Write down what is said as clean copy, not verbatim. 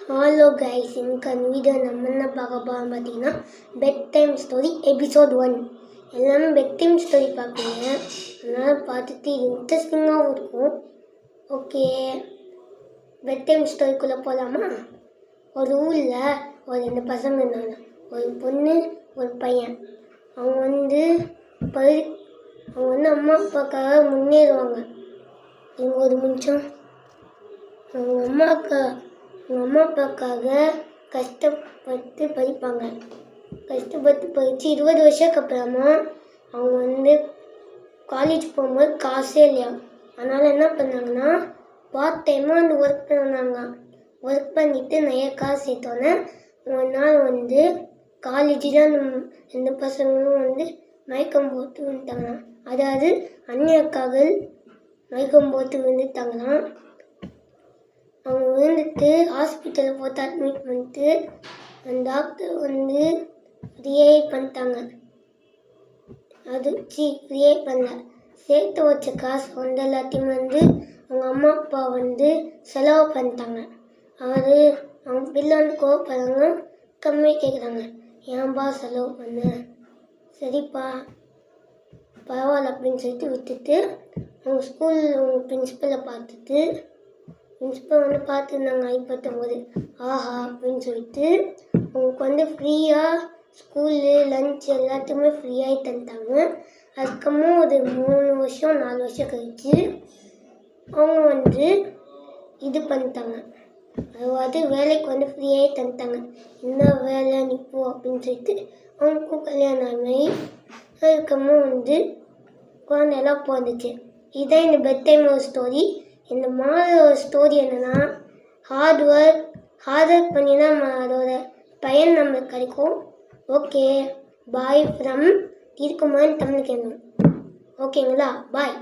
Hello guys, இன்னைக்கான video நம்ம என்ன பார்க்க போகிறோம் பார்த்தீங்கன்னா பெட் டைம் ஸ்டோரி எபிசோட் 1. எல்லாமே பெட் டைம் ஸ்டோரி பார்ப்பீங்க, அதனால் பார்த்துட்டு இன்ட்ரெஸ்டிங்காகவும் இருக்கும். ஓகே, பெட் டைம் ஸ்டோரிக்குள்ளே போகலாமா? ஒரு ஊரில் ஒரு 2 பசங்க இருந்தாங்க, ஒரு பொண்ணு ஒரு பையன். அவங்க வந்து அம்மா அப்பாக்காக முன்னேறுவாங்க. இவங்க ஒரு நிமிஷம் அவங்க அம்மா அப்பாக்காக கஷ்டப்பட்டு படிப்பாங்க. கஷ்டப்பட்டு படித்து 20 வருஷத்துக்கு அப்புறமா அவங்க வந்து காலேஜ் போகும்போது காசே இல்லையா. அதனால் என்ன பண்ணாங்கன்னா பார்ட் டைமாக அந்த ஒர்க் பண்ணாங்க. ஒர்க் பண்ணிவிட்டு நிறைய காசு சேர்த்தோன்னே ஒரு நாள் வந்து காலேஜில் அந்த 2 பசங்களும் வந்து மயக்கம் போட்டு விழுந்துட்டாங்களாம். அதாவது அந்நியக்காக மயக்கம் போட்டு விழுந்துட்டாங்களாம். அவங்க விழுந்துட்டு ஹாஸ்பிட்டலில் போட்டு அட்மிட் பண்ணிட்டு அந்த டாக்டர் வந்து ரியாக்ட் பண்ணிட்டாங்க. ரியாக்ட் பண்ணல, சேர்த்து வச்ச காசு வந்து எல்லாத்தையும் வந்து அவங்க அம்மா அப்பா வந்து செலவு பண்ணிட்டாங்க. அவங்க பிள்ளை வந்து கோவப்படுறாங்க, கம்மியாக கேட்குறாங்க. ஏன்பா செலவு பண்ண, சரிப்பா பரவாயில்ல அப்படின்னு சொல்லிட்டு விட்டுட்டு அவங்க ஸ்கூலில் பிரின்சிபலை பார்த்துட்டு பிரின்சிபல் வந்து பார்த்துருந்தாங்க. ஐப்பத்தொம்போது ஆஹா அப்படின்னு சொல்லிட்டு அவங்களுக்கு வந்து ஃப்ரீயாக ஸ்கூலு லஞ்ச் எல்லாத்தையுமே ஃப்ரீயாகி தந்துட்டாங்க. அதுக்கப்புறமும் ஒரு 3 வருஷம் 4 வருஷம் கழிச்சு அவங்க வந்து இது பண்ணிட்டாங்க, அதாவது வேலைக்கு வந்து ஃப்ரீயாகி தந்துட்டாங்க. என்ன வேலை நிற்போ அப்படின்னு சொல்லிட்டு அவங்களுக்கும் கல்யாணம் ஆகி அதுக்கப்புறமும் வந்து குழந்தையெல்லாம் பிறந்துச்சு. இதுதான் இந்த பெட் டைம் ஒரு ஸ்டோரி. இந்த மாதிரி ஒரு ஸ்டோரி என்னென்னா, ஹார்ட் ஒர்க் பண்ணி தான் அதோட பயன் நம்மளுக்கு கிடைக்கும். ஓகே, பாய் ஃப்ரம் இருக்குமான்னு தமிழ் கேட்கணும். ஓகேங்களா, பாய்.